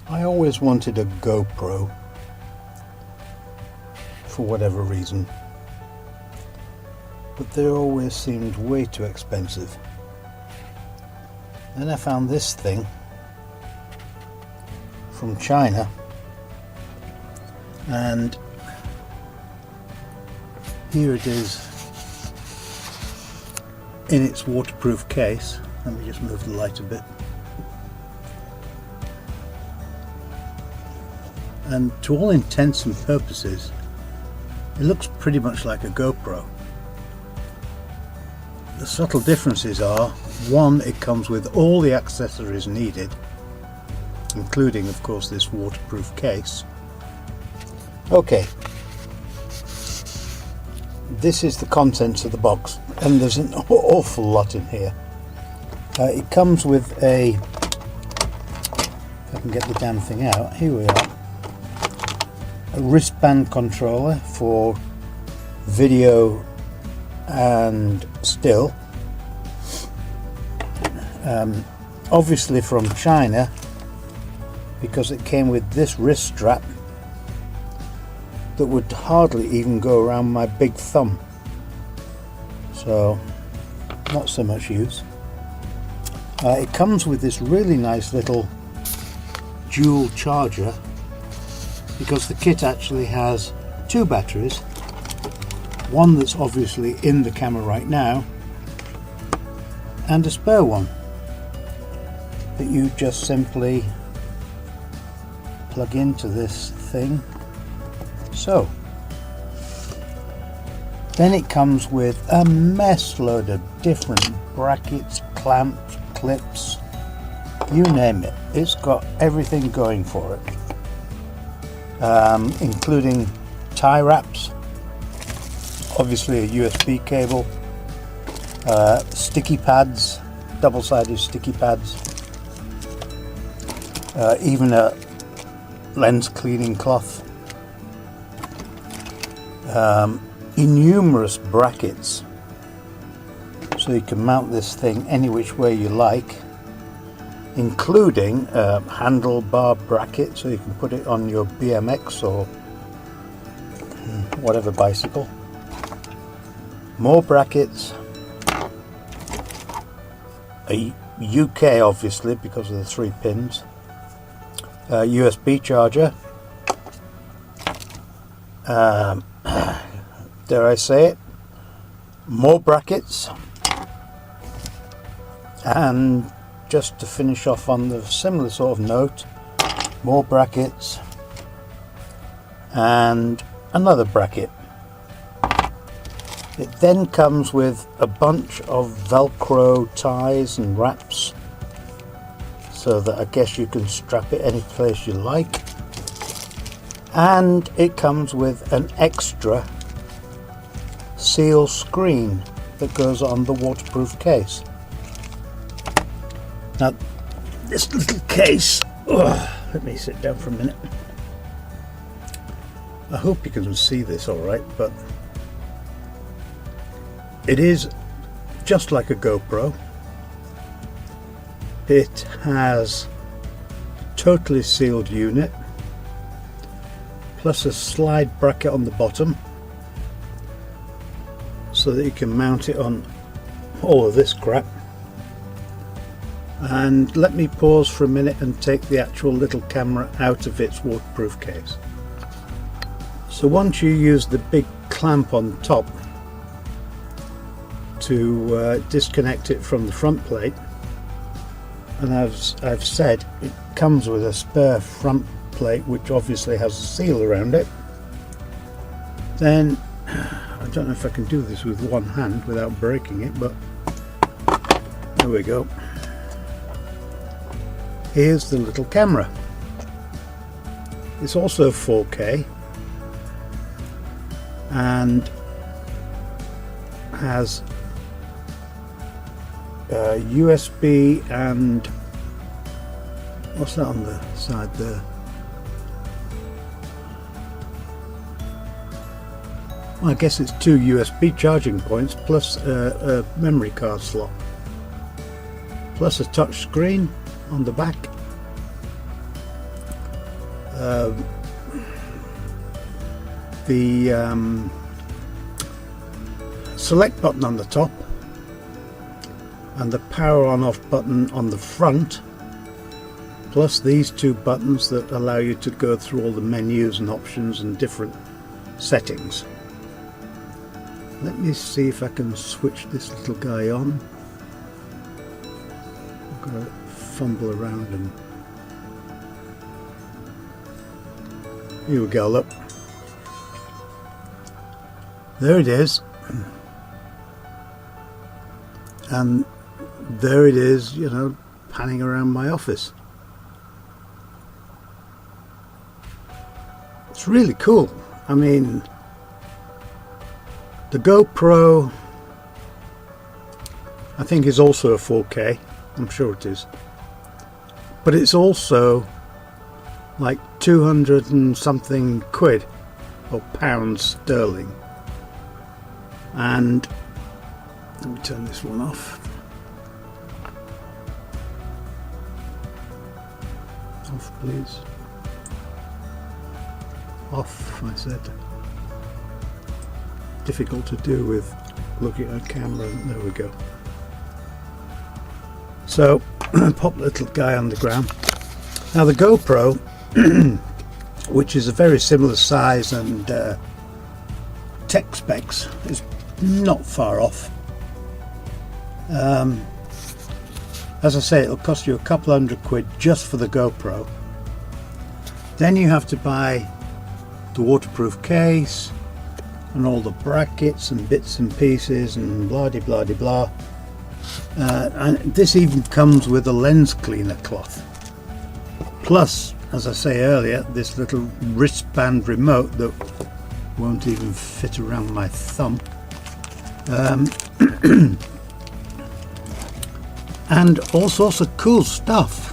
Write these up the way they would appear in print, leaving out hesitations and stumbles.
I always wanted a GoPro for whatever reason, but they always seemed way too expensive. Then I found this thing from China, and here it is in its waterproof case. Let me just move the light a bit. And to all intents and purposes, it looks pretty much like a GoPro. The subtle differences are, one, it comes with all the accessories needed, including, of course, this waterproof case. Okay, this is the contents of the box, and there's an awful lot in here. It comes with a, if I can get the damn thing out, here we are, a wristband controller for video and still, obviously from China, because it came with this wrist strap that would hardly even go around my big thumb, so not so much use. It comes with this really nice little dual charger, because the kit actually has two batteries, one that's obviously in the camera right now and a spare one that you just simply plug into this thing. So then it comes with a mess load of different brackets, clamps, clips, you name it. It's got everything going for it, including tie wraps, obviously a USB cable, sticky pads, double-sided sticky pads, even a lens cleaning cloth, innumerous brackets so you can mount this thing any which way you like, including a handlebar bracket so you can put it on your BMX or whatever bicycle. More brackets, a UK obviously because of the 3 pins, a USB charger, dare I say it, more brackets, and just to finish off on the similar sort of note, more brackets and another bracket. It then comes with a bunch of Velcro ties and wraps, so that I guess you can strap it any place you like. And it comes with an extra seal screen that goes on the waterproof case. Now this little case, let me sit down for a minute. I hope you can see this alright, but it is just like a GoPro. It has a totally sealed unit, plus a slide bracket on the bottom so that you can mount it on all of this crap. And let me pause for a minute and take the actual little camera out of its waterproof case. So once you use the big clamp on top to disconnect it from the front plate, and I've said it comes with a spare front plate which obviously has a seal around it, then I don't know if I can do this with one hand without breaking it, but there we go. Here's the little camera. It's also 4K and has USB and what's that on the side there? Well, I guess it's 2 USB charging points plus a memory card slot, plus a touch screen on the back, the select button on the top and the power on off button on the front, plus these two buttons that allow you to go through all the menus and options and different settings. Let me see if I can switch this little guy on. I've got to fumble around and here we go, look. There it is. And there it is, you know, panning around my office. It's really cool. I mean, the GoPro, I think, is also a 4K. I'm sure it is. But it's also like 200 and something quid or pounds sterling. And let me turn this one off. Off, please. Off, I said. Difficult to do with looking at a camera. There we go. So, pop the little guy on the ground. Now the GoPro, which is a very similar size and tech specs, is not far off. As I say, it'll cost you a couple £100 just for the GoPro. Then you have to buy the waterproof case and all the brackets and bits and pieces and blah de blah de blah. And this even comes with a lens cleaner cloth. Plus, as I say earlier, this little wristband remote that won't even fit around my thumb. And all sorts of cool stuff.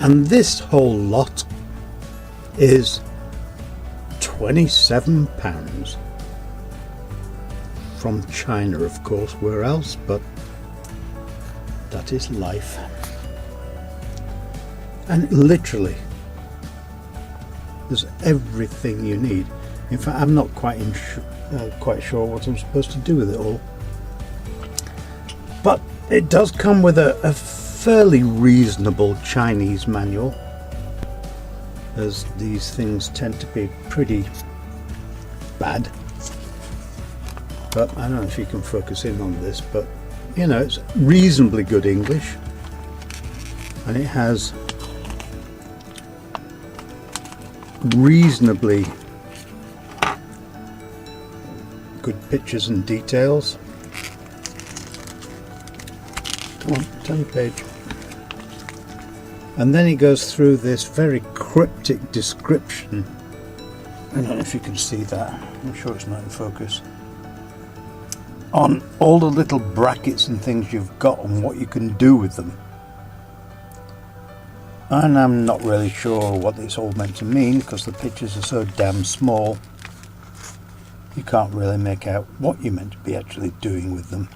And this whole lot is £27 from China, of course. Where else? But that is life. And literally, there's everything you need. In fact, I'm not quite sure what I'm supposed to do with it all. But it does come with a fairly reasonable Chinese manual, as these things tend to be pretty bad. But I don't know if you can focus in on this, but you know, it's reasonably good English, and it has reasonably good pictures and details. Come on, turn the page. And then he goes through this very cryptic description. I don't know if you can see that. I'm sure it's not in focus. On all the little brackets and things you've got and what you can do with them. And I'm not really sure what it's all meant to mean because the pictures are so damn small. You can't really make out what you're meant to be actually doing with them.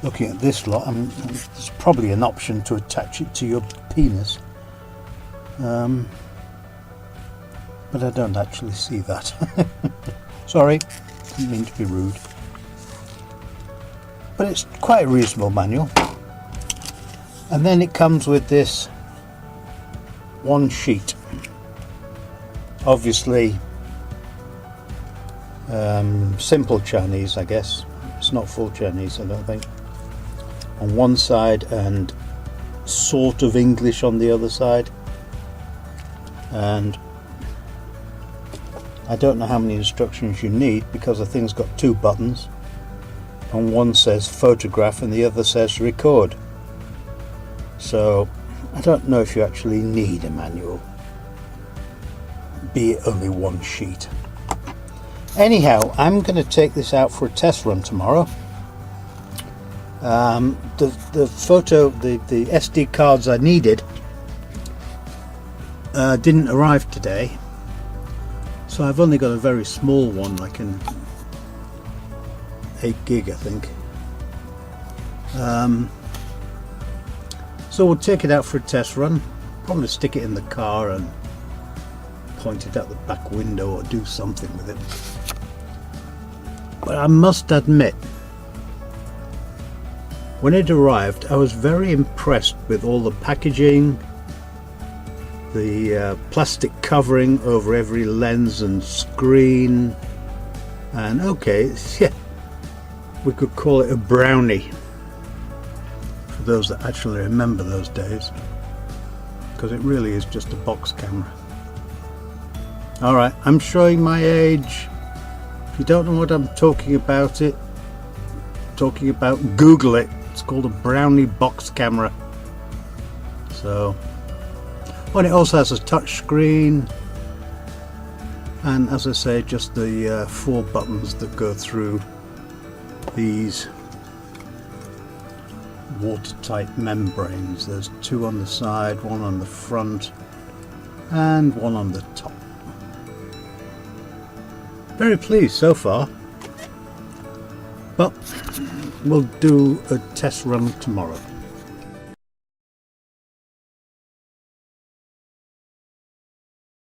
Looking at this lot, there's probably an option to attach it to your penis, but I don't actually see that. Sorry, didn't mean to be rude. But it's quite a reasonable manual. And then it comes with this one sheet. Obviously, simple Chinese, I guess. It's not full Chinese, I don't think. On one side and sort of English on the other side, and I don't know how many instructions you need because the thing's got two buttons, and one says photograph and the other says record, so I don't know if you actually need a manual, be it only one sheet. Anyhow, I'm going to take this out for a test run tomorrow. The SD cards I needed didn't arrive today, so I've only got a very small one, like an 8 gig I think. So we'll take it out for a test run, probably stick it in the car and point it out the back window or do something with it. But I must admit, when it arrived, I was very impressed with all the packaging, the plastic covering over every lens and screen, and okay, yeah, we could call it a brownie for those that actually remember those days, because it really is just a box camera. Alright, I'm showing my age. If you don't know what I'm talking about, Google it. It's called a brownie box camera. So, well, it also has a touch screen, and as I say, just the 4 buttons that go through these watertight membranes. There's 2 on the side, 1 on the front, and 1 on the top. Very pleased so far, but we'll do a test run tomorrow.